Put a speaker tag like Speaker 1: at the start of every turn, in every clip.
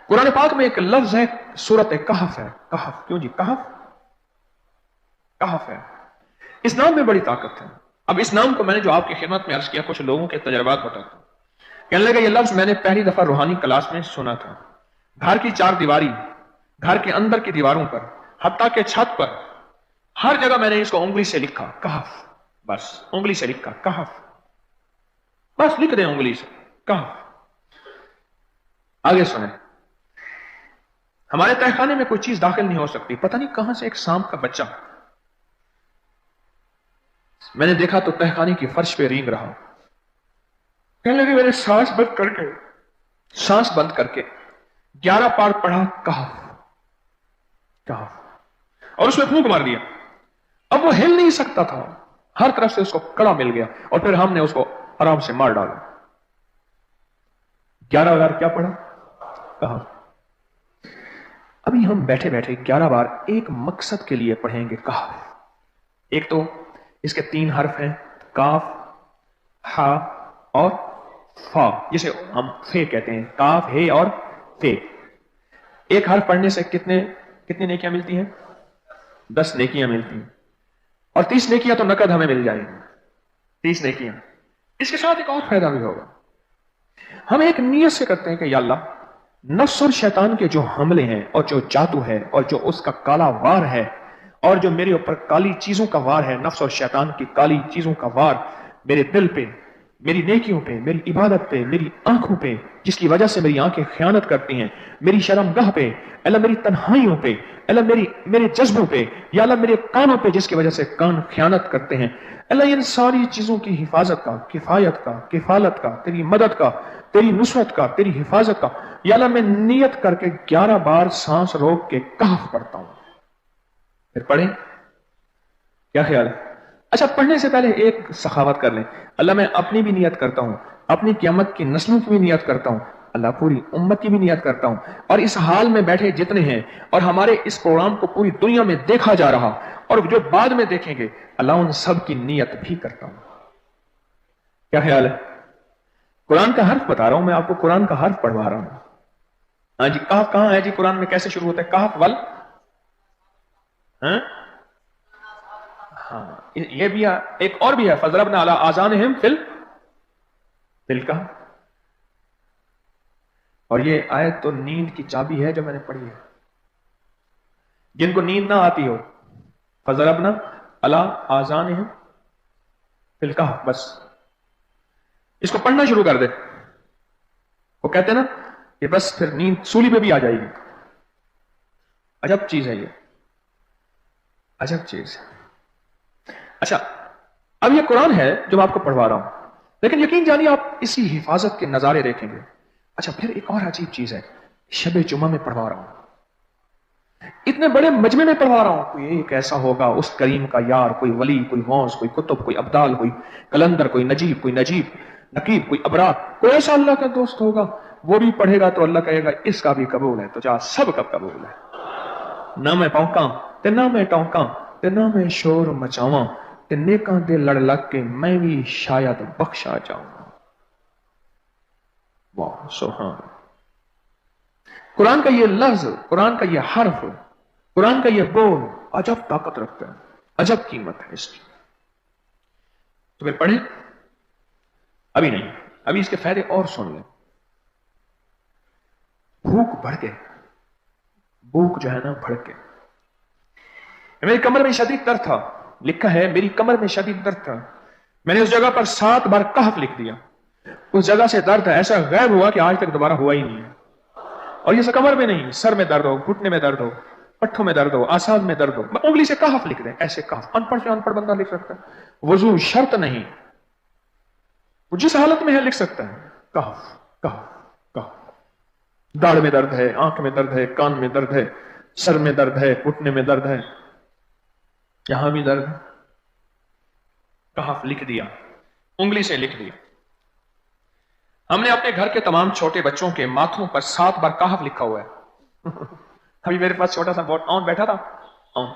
Speaker 1: कुरान पाक में एक लफ्ज है, सूरत कहफ है। कहफ, क्यों जी कहफ? कहफ है। इस नाम में बड़ी ताकत है। अब इस नाम को मैंने जो आपकी खिदमत में अर्ज किया, कुछ लोगों के तजर्बात बताता हूं। कहने लगे ये लफ्ज मैंने पहली दफा रूहानी क्लास में सुना था। घर की चार दीवारी, घर के अंदर की दीवारों पर, हत्ता के छत पर, हर जगह मैंने इसको उंगली से लिखा, कहफ। बस उंगली से लिखा कहफ, बस लिख दे उंगली से कहफ। आगे सुने, हमारे तहखाने में कोई चीज दाखिल नहीं हो सकती। पता नहीं कहां से एक सांप का बच्चा मैंने देखा तो तहखाने की फर्श पे रेंग रहा। कहने लगे मैंने सांस बंद करके 11 पार पढ़ा कहफ कहफ, और उसमें फूंक मार दिया। अब वो हिल नहीं सकता था, हर तरफ से उसको कड़ा मिल गया, और फिर हमने उसको आराम से मार डाला। 11 बार क्या पढ़ा? कहफ। अभी हम बैठे बैठे 11 बार एक मकसद के लिए पढ़ेंगे कहफ। एक तो इसके 3 हर्फ हैं, काफ, हा और फा, जिसे हम फे कहते हैं, काफ, हे और फे। एक हर्फ पढ़ने से कितनी नेकियां मिलती हैं? 10 नेकियां मिलती हैं, और 30 नेकियां तो नकद हमें मिल जाएंगी। 30 नेकियां। इसके साथ एक और फायदा भी होगा। हम एक नियत से करते हैं कि या अल्लाह, नफ्स और शैतान के जो हमले हैं और जो जादू है और जो उसका काला वार है और जो मेरे ऊपर काली चीजों का वार है, नफ्स और शैतान की काली चीजों का वार मेरे दिल पे, मेरी नेकियों पे, मेरी इबादत पे, मेरी आंखों पे, जिसकी वजह से मेरी आंखें खयानत करती हैं, मेरी शर्मगाह पे, अल्लाह मेरी तन्हाइयों पे, अल्लाह मेरे जज्बों पे, या अल्लाह मेरे कानों पे जिसकी वजह से कान खयानत करते हैं, अल्लाह इन सारी चीजों की हिफाजत का, किफायत का, किफालत का, तेरी मदद का, तेरी नुसरत का, तेरी हिफाजत का, या अल्लाह मैं नियत करके 11 बार सांस रोक के कहफ पढ़ता हूं। फिर पढ़ें, क्या ख्याल है? अच्छा, पढ़ने से पहले एक सखावत कर लें। अल्लाह मैं अपनी भी नियत करता हूं, अपनी क़यामत की नस्लों की भी नियत करता हूं, अल्लाह पूरी उम्मत की भी नियत करता हूं, और इस हाल में बैठे जितने हैं और हमारे इस प्रोग्राम को पूरी दुनिया में देखा जा रहा और जो बाद में देखेंगे, अल्लाह उन सब की नियत भी करता हूं। क्या ख्याल है? कुरान का हर्फ बता रहा हूं मैं आपको, कुरान का हर्फ पढ़वा रहा हूं। हाँ जी, कहफ कहां है जी? कुरान में कैसे शुरू होता है? कहफ वल, हाँ, ये भी है। एक और भी है, फज़रबना अला आज़ानिहिम फिल कहफ। और ये आयत तो नींद की चाबी है जो मैंने पढ़ी है। जिनको नींद ना आती हो, फज़रबना अला आज़ानिहिम फिल कहफ, बस इसको पढ़ना शुरू कर दे। वो कहते हैं ना कि बस फिर नींद सूली पे भी आ जाएगी। अजब चीज है ये, अजब चीज। अच्छा, अब ये कुरान है जो मैं आपको पढ़वा रहा हूं, लेकिन यकीन जानिए आप इसी हिफाजत के नजारे देखेंगे। अच्छा, फिर एक और अजीब चीज है, शबे जुमा में पढ़वा रहा हूं, इतने बड़े मजमे में पढ़वा रहा हूं। कोई एक ऐसा होगा उस करीम का यार, कोई वली, कोई गौस, कोई कुतुब, कोई अब्दाल, कोई कलंदर, कोई नजीब, नकीब, कोई अबरार, कोई ऐसा अल्लाह का दोस्त होगा, वो भी पढ़ेगा तो अल्लाह कहेगा इसका भी कबूल है। तो जा, सब का कबूल है। ना मैं भौंका ते ना मैं टौंका ते ना मैं शोर मचावा ते नेकां दे लड़ लग के मैं भी शायद बख्शा जाऊंगा। वाह सुभान। कुरान का ये लफ्ज, कुरान का ये हर्फ, कुरान का ये बोल अजब ताकत रखता है, अजब कीमत है इसकी। तो फिर पढ़े? अभी नहीं, अभी इसके फायदे और सुन लें। भूख बढ़ के, भूख जो है ना बढ़ के, मेरी कमर में शदीद दर्द था, लिखा है मेरी कमर में शदीद दर्द था, मैंने उस जगह पर 7 बार कहफ लिख दिया। उस जगह से दर्द ऐसा गायब हुआ कि आज तक दोबारा हुआ ही नहीं है। और ये कमर में नहीं, सर में दर्द हो, घुटने में दर्द हो, पट्ठों में दर्द हो, आसाद में दर्द हो, उंगली से कहफ लिख दें, ऐसे कहफ। अनपढ़ से अनपढ़ बंदा लिख सकता है, वजू शर्त नहीं, वो जिस हालत में है लिख सकता है। कहफ कहफ कहफ। दाढ़ में दर्द है, आंख में दर्द है, कान में दर्द है, सर में दर्द है, घुटने में दर्द है, यहां भी दर्द है, कहफ लिख दिया, उंगली से लिख दिया। हमने अपने घर के तमाम छोटे बच्चों के माथों पर 7 बार कहफ लिखा हुआ है। अभी मेरे पास छोटा सा बोट आम बैठा था,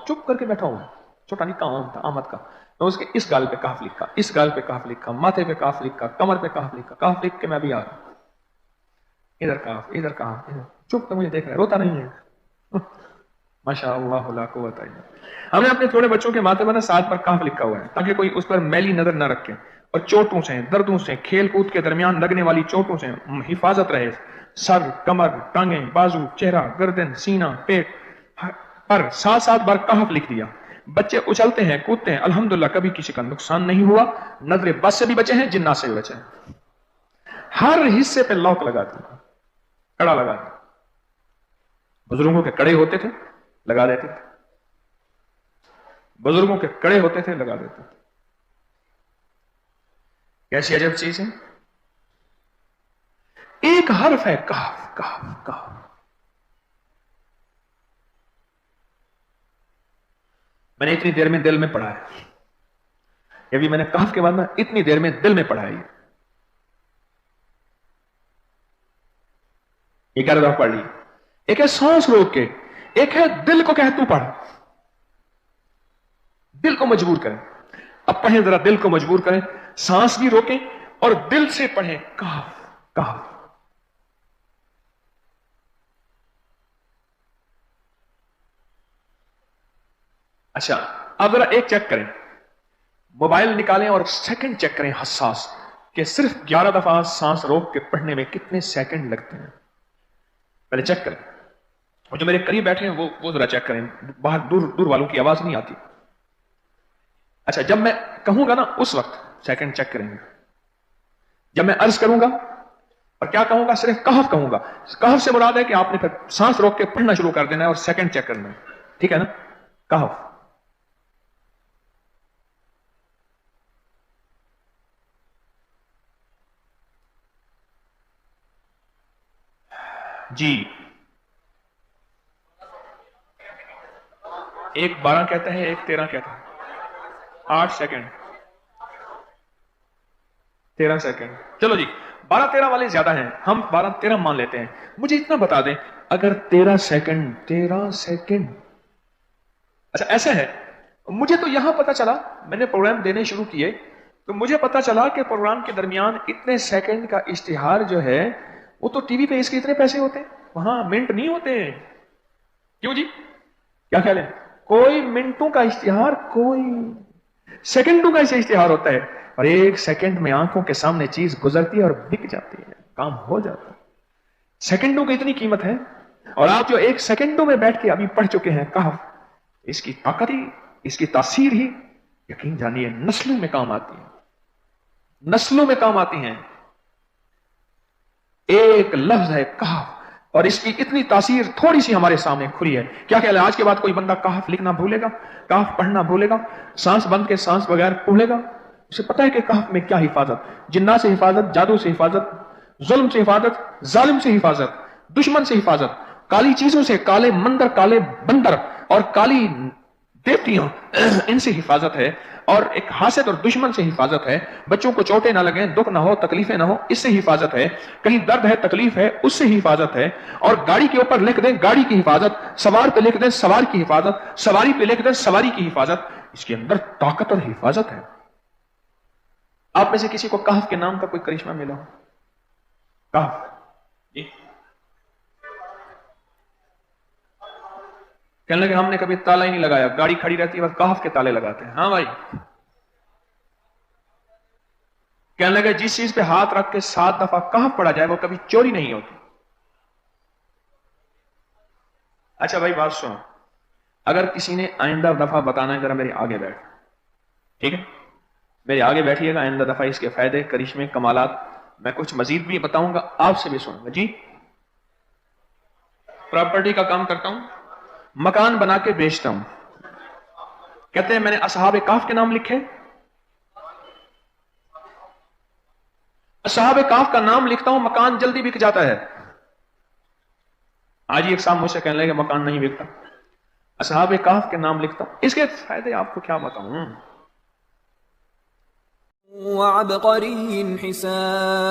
Speaker 1: चुप करके बैठा हुआ, छोटा नहीं आम था, आमद का, तो उसके इस गाल पे कहफ लिखा, इस गाल पे कहफ लिखा, माथे पे कहफ लिखा, कमर पे कहफ लिखा, कहफ लिख के मैं भी आ रहा, इधर कहफ, इधर कहफ, इधर چپ تو مجھے دیکھ رہا ہے، روتا نہیں ہے. ماشاء اللہ لا قوت الا باللہ. ہم نے اپنے چھوٹے بچوں کے ماتھے پر 7 پر کاف لکھا ہوا ہے تاکہ کوئی اس پر میلی نظر نہ رکھے اور چوٹوں سے، دردوں سے، کھیل کود کے درمیان لگنے والی چوٹوں سے حفاظت رہے. سر، کمر، ٹانگیں، بازو، چہرہ، گردن، سینہ، پیٹ پر 7 بار کاف لکھ دیا. بچے اچھلتے ہیں، کودتے ہیں، الحمدللہ کبھی کسی کا نقصان نہیں ہوا. نظر بس سے بھی بچے ہیں، جنات سے بھی بچے ہیں. ہر حصے پہ لاک لگا دیا، کڑا لگا دیا. بزرگوں کے کڑے ہوتے تھے، لگا دیتے تھے. بزرگوں کے کڑے ہوتے تھے، لگا دیتے تھے. کیسی عجب چیز ہے. ایک حرف ہے کاف، کاف، کاف. میں نے اتنی دیر میں دل میں پڑھا ہے. ابھی میں نے کاف کے بعد نا اتنی دیر میں دل میں پڑھا ہے. یہ کیا رہا پڑھ لی. ایک ہے سانس روک کے، ایک ہے دل کو کہ تو پڑھ. دل کو مجبور کریں. اب پڑھیں ذرا، دل کو مجبور کریں، سانس بھی روکیں اور دل سے پڑھیں کاف، کاف. اچھا اب ذرا ایک چیک کریں، موبائل نکالیں اور سیکنڈ چیک کریں حساس کہ صرف 11 دفعہ سانس روک کے پڑھنے میں کتنے سیکنڈ لگتے ہیں. پہلے چیک کریں. اور جو میرے قریب بیٹھے ہیں وہ ذرا چیک کریں، باہر دور دور والوں کی آواز نہیں آتی. اچھا جب میں کہوں گا نا اس وقت سیکنڈ چیک کریں گے. جب میں عرض کروں گا اور کیا کہوں گا، صرف کہف کہوں گا. کہف سے مراد ہے کہ آپ نے پھر سانس روک کے پڑھنا شروع کر دینا ہے اور سیکنڈ چیک کرنا ہے. ٹھیک ہے نا. کہف. جی ایک 12 کہتا ہے، ایک 13 کہتا ہے. 8 سیکنڈ، 13 سیکنڈ. چلو جی 12-13 والے زیادہ ہیں، ہم 12-13 مان لیتے ہیں. مجھے اتنا بتا دیں اگر 13 سیکنڈ، 13 سیکنڈ. اچھا ایسا ہے، مجھے تو یہاں پتا چلا، میں نے پروگرام دینے شروع کیے تو مجھے پتا چلا کہ پروگرام کے درمیان اتنے سیکنڈ کا اشتہار جو ہے وہ تو ٹی وی پہ اس کے اتنے پیسے ہوتے ہیں، وہاں منٹ نہیں ہوتے. کیوں جی، کیا خیال ہے؟ کوئی منٹوں کا اشتہار، کوئی سیکنڈوں کا اسے اشتہار ہوتا ہے. اور 1 سیکنڈ میں آنکھوں کے سامنے چیز گزرتی ہے اور بک جاتی ہے، کام ہو جاتا ہے. سیکنڈوں کی اتنی قیمت ہے. اور آپ جو 1 سیکنڈوں میں بیٹھ کے ابھی پڑھ چکے ہیں کہف، اس کی طاقت ہی، اس کی تاثیر ہی یقین جانیے نسلوں میں کام آتی ہے، نسلوں میں کام آتی ہیں. ایک لفظ ہے کہف اور اس کی اتنی تاثیر تھوڑی سی ہمارے سامنے کھلی ہے. کیا خیال ہے آج کے بعد کوئی بندہ کہف لکھنا بھولے گا، کہف پڑھنا بھولے گا، سانس بند کے سانس بغیر پڑھے گا؟ اسے پتہ ہے کہ کہف میں کیا حفاظت، جنات سے حفاظت، جادو سے حفاظت، ظلم سے حفاظت، ظالم سے حفاظت، دشمن سے حفاظت، کالی چیزوں سے، کالے مندر، کالے بندر اور کالی دیوتیاں، ان سے حفاظت ہے. اور ایک حاسد اور دشمن سے حفاظت ہے. بچوں کو چوٹیں نہ لگیں، دکھ نہ ہو، تکلیفیں نہ ہو، اس سے حفاظت ہے. کہیں درد ہے، تکلیف ہے، اس سے حفاظت ہے. اور گاڑی کے اوپر لکھ دیں گاڑی کی حفاظت، سوار پہ لکھ دیں سوار کی حفاظت، سواری پہ لکھ دیں سواری کی حفاظت. اس کے اندر طاقت اور حفاظت ہے. آپ میں سے کسی کو کہف کے نام کا کوئی کرشمہ ملا ہو؟ کہف جی کہنے لگے ہم نے کبھی تالا ہی نہیں لگایا، گاڑی کھڑی رہتی ہے بس کہف کے تالے لگاتے ہیں. ہاں بھائی. کہنے لگے جس چیز پہ ہاتھ رکھ کے 7 دفعہ کہف پڑا جائے وہ کبھی چوری نہیں ہوتی. اچھا بھائی بات سنو، اگر کسی نے آئندہ دفعہ بتانا ہے ذرا میرے آگے بیٹھ، ٹھیک ہے؟ میرے آگے بیٹھیے گا، آئندہ دفعہ اس کے فائدے، کرشمے، کمالات میں کچھ مزید بھی بتاؤں گا، آپ سے بھی سنوں گا. جی پراپرٹی کا کام کرتا ہوں، مکان بنا کے بیچتا ہوں. کہتے ہیں میں نے اصحاب کہف کے نام لکھے، اصحاب کہف کا نام لکھتا ہوں، مکان جلدی بک جاتا ہے. آج ہی ایک صاحب مجھ سے کہنے لگے کہ مکان نہیں بکتا، اصحاب کہف کے نام لکھتا ہوں. اس کے فائدے آپ کو کیا بتاؤں.
Speaker 2: وعبقری حساب